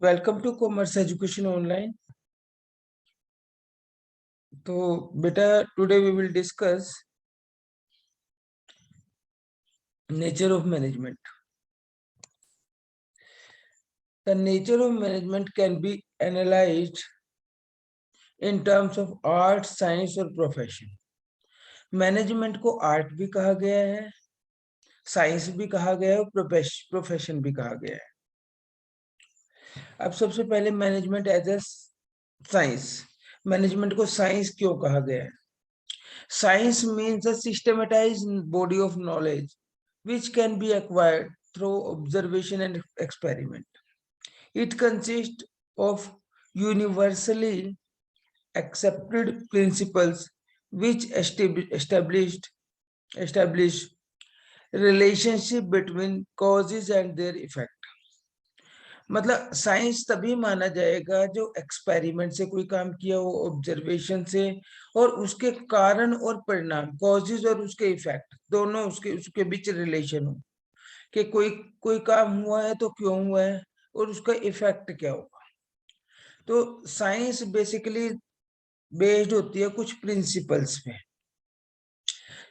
Welcome to commerce education online. तो बेटा, today we will discuss nature of management. The nature of management can be analysed in terms of art, science और profession. Management को art भी कहा गया है, science भी कहा गया है और प्रोफेशन भी कहा गया है। अब सबसे पहले management as a science. Management को साइंस क्यों कहा गया है? Science means a systematized body of knowledge which can be acquired through observation and experiment. It consists of universally accepted principles which establish relationship between causes and their effect. मतलब science तभी माना जाएगा जो experiment से कोई काम किया हो, ऑब्जर्वेशन से, और उसके कारण और परिणाम, कॉजेज और उसके इफेक्ट, दोनों उसके उसके बीच रिलेशन हो कि कोई कोई काम हुआ है तो क्यों हुआ है और उसका इफेक्ट क्या होगा। तो साइंस बेसिकली बेस्ड होती है कुछ प्रिंसिपल्स पे।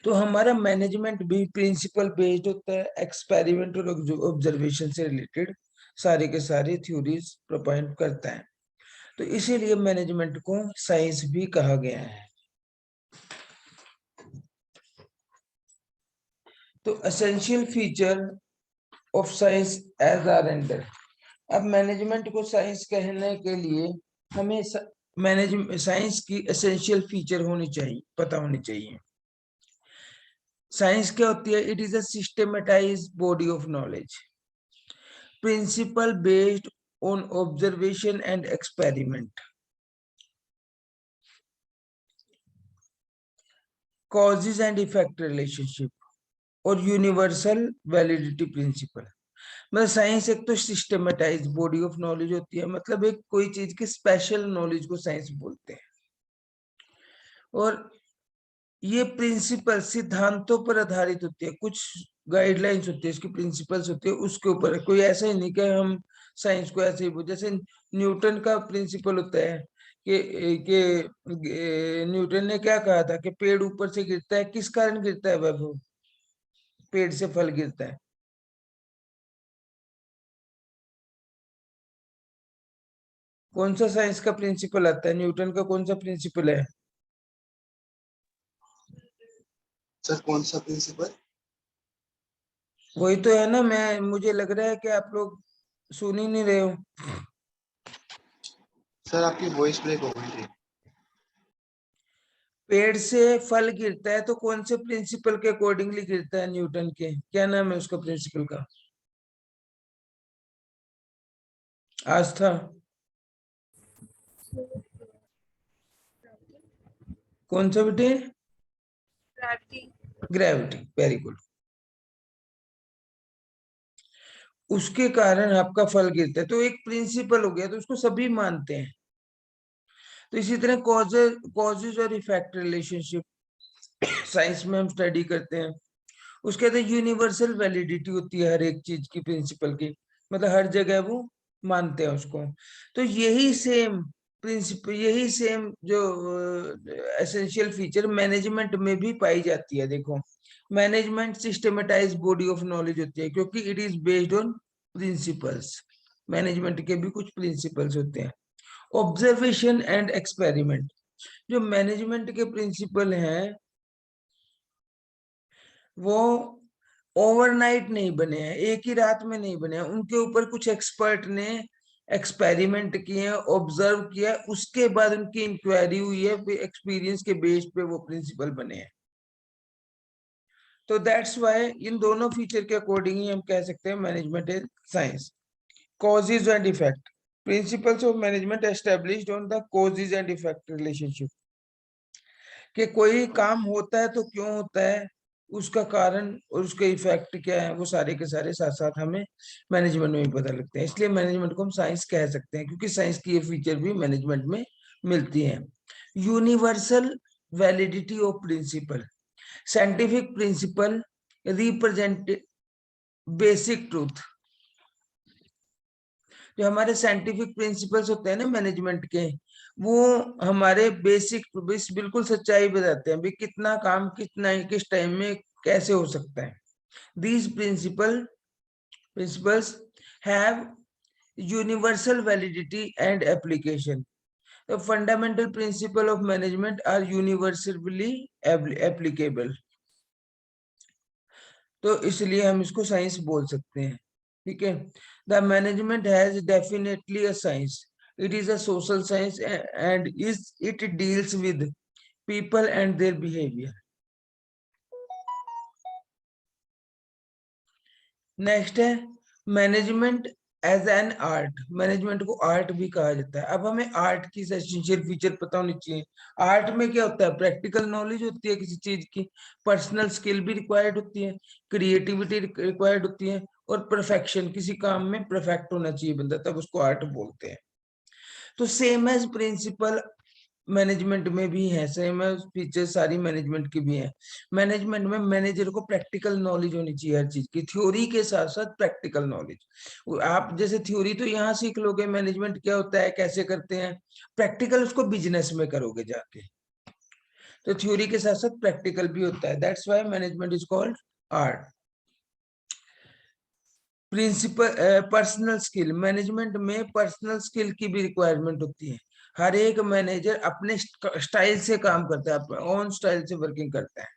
तो हमारा मैनेजमेंट भी प्रिंसिपल बेस्ड होता है, एक्सपेरिमेंट और ऑब्जर्वेशन से रिलेटेड सारे के सारे थ्योरीज प्रोवाइड करता है। तो इसीलिए मैनेजमेंट को साइंस भी कहा गया है। तो essential feature of science as are under. अब मैनेजमेंट को साइंस कहने के लिए हमें मैनेजमेंट साइंस की एसेंशियल फीचर होनी चाहिए, पता होनी चाहिए। साइंस क्या होती है? It is a systematised body of knowledge, principle based on observation and experiment, causes and effect relationship और यूनिवर्सल वैलिडिटी प्रिंसिपल। मतलब साइंस एक तो सिस्टमेटाइज बॉडी ऑफ नॉलेज होती है, मतलब एक कोई चीज की स्पेशल नॉलेज को साइंस बोलते हैं। और ये प्रिंसिपल सिद्धांतों पर आधारित होती है, कुछ गाइडलाइंस होती है, इसकी प्रिंसिपल्स होती है, उसके ऊपर। कोई ऐसा ही नहीं कि हम साइंस को ऐसे ही बोल, जैसे न्यूटन का प्रिंसिपल होता है कि न्यूटन ने क्या कहा था कि पेड़ ऊपर से गिरता है, किस कारण गिरता है वह? पेड़ से फल गिरता है। कौन सा साइंस का प्रिंसिपल आता है? न्यूटन का कौन सा प्रिंसिपल है? सर कौन सा प्रिंसिपल? वही तो है ना। मुझे लग रहा है कि आप लोग सुन ही नहीं रहे हो। सर आपकी वॉइस ब्रेक हो गई थी। पेड़ से फल गिरता है तो कौन से प्रिंसिपल के अकॉर्डिंगली गिरता है? न्यूटन के क्या नाम है उसका प्रिंसिपल का? आस्था? कौन सा बेटे? ग्रेविटी। Very good. उसके कारण आपका फल गिरता है, तो एक प्रिंसिपल हो गया, तो उसको सभी मानते हैं। तो इसी तरह कॉजेज और इफेक्ट रिलेशनशिप साइंस में हम स्टडी करते हैं। उसके बाद यूनिवर्सल वैलिडिटी होती है हर एक चीज की, प्रिंसिपल की, मतलब हर जगह वो मानते हैं उसको। तो यही सेम प्रिंसिपल, यही सेम जो एसेंशियल फीचर मैनेजमेंट में भी पाई जाती है। देखो, management systematise body of knowledge होती है क्योंकि it is based on principles. Management के भी कुछ प्रिंसिपल्स होते हैं। ऑब्जर्वेशन एंड एक्सपेरिमेंट, जो मैनेजमेंट के प्रिंसिपल हैं वो ओवरनाइट नहीं बने हैं, एक ही रात में नहीं बने हैं। उनके ऊपर कुछ एक्सपर्ट ने एक्सपेरिमेंट किए हैं, ऑब्जर्व किया, उसके बाद उनकी इंक्वायरी हुई है, फिर एक्सपीरियंस के बेस पे वो प्रिंसिपल बने हैं। तो दैट्स व्हाई इन दोनों फीचर के अकॉर्डिंग ही हम कह सकते हैं management is science. Causes and effect, principles of management established on the causes and effect relationship, कि कोई काम होता है तो क्यों होता है, उसका कारण और उसके इफेक्ट क्या है, वो सारे के सारे साथ साथ हमें मैनेजमेंट में भी पता लगते हैं। इसलिए मैनेजमेंट को हम साइंस कह सकते हैं, क्योंकि साइंस की ये फीचर भी मैनेजमेंट में मिलती हैं। Universal validity of principle, scientific principle represent basic truth. जो हमारे साइंटिफिक प्रिंसिपल्स होते हैं ना मैनेजमेंट के, वो हमारे बेसिक बिल्कुल सच्चाई बताते हैं भी कितना काम कितना किस टाइम में कैसे हो सकता है. These principles have universal validity and application. The fundamental principle of management are universally applicable. तो इसलिए हम इसको साइंस बोल सकते हैं. ठीक है. The management has definitely a science. It is a social science and it deals with people and their behaviour. Next है management as an art. Management को आर्ट भी कहा जाता है. अब हमें आर्ट की एसेंशियल फीचर पता होनी चाहिए. आर्ट में क्या होता है? प्रैक्टिकल नॉलेज होती है किसी चीज की, पर्सनल स्किल भी रिक्वायर्ड होती है, क्रिएटिविटी रिक्वायर्ड होती है, और परफेक्शन, किसी काम में परफेक्ट होना चाहिए बंदा, तब उसको आर्ट बोलते हैं. तो सेम एज प्रिंसिपल मैनेजमेंट में भी है, सेम है फीचर सारी मैनेजमेंट की भी है. मैनेजमेंट में मैनेजर को प्रैक्टिकल नॉलेज होनी चाहिए हर चीज की, थ्योरी के साथ साथ प्रैक्टिकल नॉलेज. आप जैसे थ्योरी तो यहाँ सीख लोगे मैनेजमेंट क्या होता है कैसे करते हैं, प्रैक्टिकल उसको बिजनेस में करोगे जाके. तो थ्योरी के साथ साथ प्रैक्टिकल भी होता है. That's why management is called art. Principle personal skill. Management में पर्सनल स्किल की भी रिक्वायरमेंट होती है. हर एक मैनेजर अपने स्टाइल से काम करता है, अपने ओन स्टाइल से वर्किंग करता है.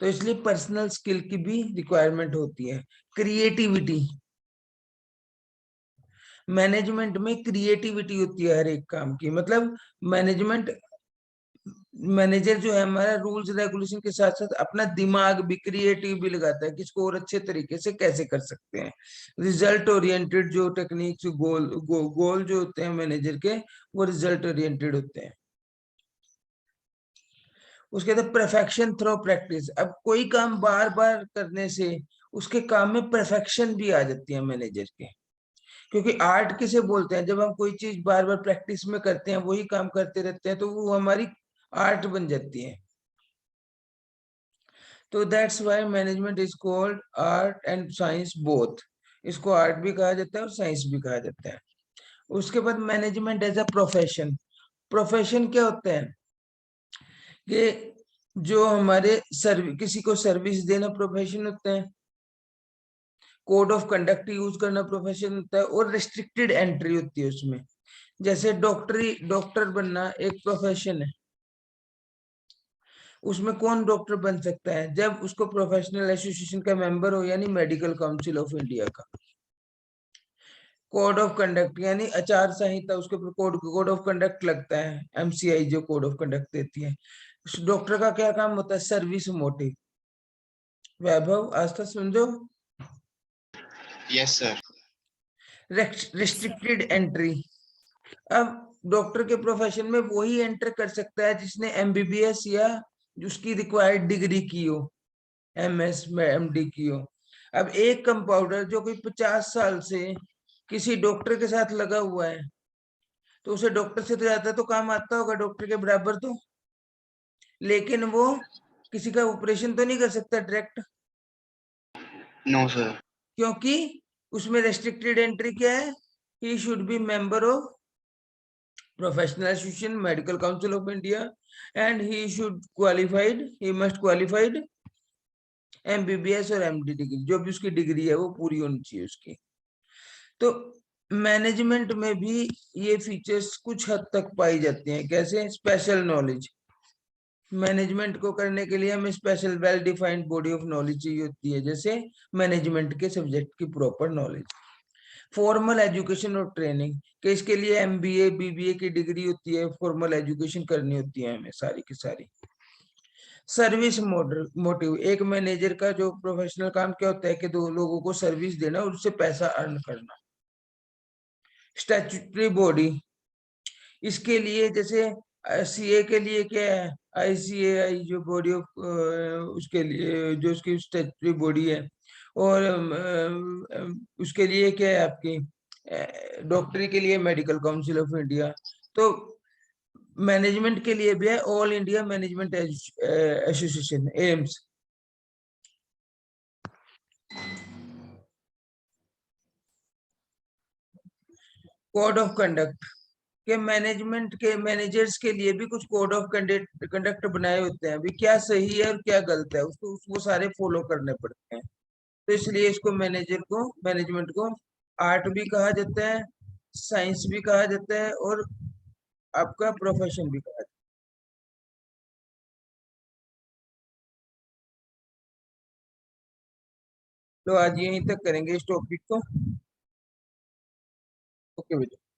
तो इसलिए पर्सनल स्किल की भी रिक्वायरमेंट होती है. क्रिएटिविटी. मैनेजमेंट में क्रिएटिविटी होती है हर एक काम की. मतलब मैनेजमेंट मैनेजर जो है हमारा रूल्स रेगुलेशन के साथ साथ अपना दिमाग भी क्रिएटिव भी लगाता है, किसको और अच्छे तरीके से कैसे कर सकते हैं. रिजल्ट ओरिएंटेड जो टेक्निक्स गोल जो होते हैं मैनेजर के, वो रिजल्ट ओरिएंटेड होते हैं. उसके बाद परफेक्शन थ्रू प्रैक्टिस. अब कोई काम बार बार करने से उसके काम में परफेक्शन भी आ जाती है मैनेजर के. क्योंकि आर्ट किसे बोलते हैं? जब हम कोई चीज बार बार प्रैक्टिस में करते हैं, वही काम करते रहते हैं, तो वो हमारी आर्ट बन जाती है. तो that's why management is called art and science both. इसको आर्ट भी कहा जाता है और साइंस भी कहा जाता है. उसके बाद management as a profession. Profession क्या होता है? कि जो हमारे किसी को सर्विस देना प्रोफेशन होता है, कोड ऑफ कंडक्ट यूज करना प्रोफेशन होता है, और रिस्ट्रिक्टेड एंट्री होती है उसमें. जैसे डॉक्टर बनना एक प्रोफेशन है. उसमें कौन डॉक्टर बन सकता है? जब उसको प्रोफेशनल एसोसिएशन का मेंबर हो, यानी मेडिकल काउंसिल ऑफ इंडिया का. कोड ऑफ कंडक्ट यानी आचार संहिता, उसके ऊपर कोड ऑफ कंडक्ट लगता है. एमसीआई जो कोड ऑफ कंडक्ट देती है. उस डॉक्टर का क्या काम होता है? Service motive. वैभव आज तक समझो. Yes sir. Restricted entry. अब डॉक्टर के प्रोफेशन में वही एंटर कर सकता है जिसने एमबीबीएस या उसकी रिक्वायर्ड डिग्री की हो, एमएस में एमडी की हो. अब एक कंपाउंडर जो कोई 50 साल से किसी डॉक्टर के साथ लगा हुआ है, तो उसे डॉक्टर से तो ज्यादा तो काम आता होगा, डॉक्टर के बराबर तो, लेकिन वो किसी का ऑपरेशन तो नहीं कर सकता डायरेक्ट. No sir. क्योंकि उसमें रेस्ट्रिक्टेड एंट्री क्या है? He should be member of professional association medical council of India, and he must qualified MBBS और एमडी डिग्री, जो भी उसकी डिग्री है वो पूरी होनी चाहिए उसकी. तो मैनेजमेंट में भी ये फीचर्स कुछ हद तक पाई जाती हैं. कैसे? Special knowledge. मैनेजमेंट को करने के लिए हमें special well defined body of knowledge चाहिए होती है, जैसे मैनेजमेंट के सब्जेक्ट की प्रॉपर नॉलेज. फॉर्मल एजुकेशन और ट्रेनिंग, कि इसके लिए एमबीए बीबीए की डिग्री होती है, फॉर्मल एजुकेशन करनी होती है हमें सारी की सारी. Service motive. एक मैनेजर का जो प्रोफेशनल काम क्या होता है? कि दो लोगों को सर्विस देना और उससे पैसा अर्न करना. Statutory body. इसके लिए जैसे सीए के लिए क्या है? आईसीएआई जो बॉडी ऑफ उसके लिए जो उसकी स्टैट्यूटरी बॉडी है. और उसके लिए क्या है आपकी? डॉक्टरी के लिए मेडिकल काउंसिल ऑफ इंडिया. तो मैनेजमेंट के लिए भी है all India management association, AIIMS. Code of conduct के मैनेजमेंट के मैनेजर्स के लिए भी कुछ कोड ऑफ कंडक्ट बनाए होते हैं, अभी क्या सही है और क्या गलत है उसको वो सारे फॉलो करने पड़ते हैं। तो इसलिए इसको मैनेजमेंट को आर्ट भी कहा जाता है, साइंस भी कहा जाता है और आपका प्रोफेशन भी कहा जाता है। तो आज यहीं तक करेंगे इस टॉपिक को। ओके बेटा।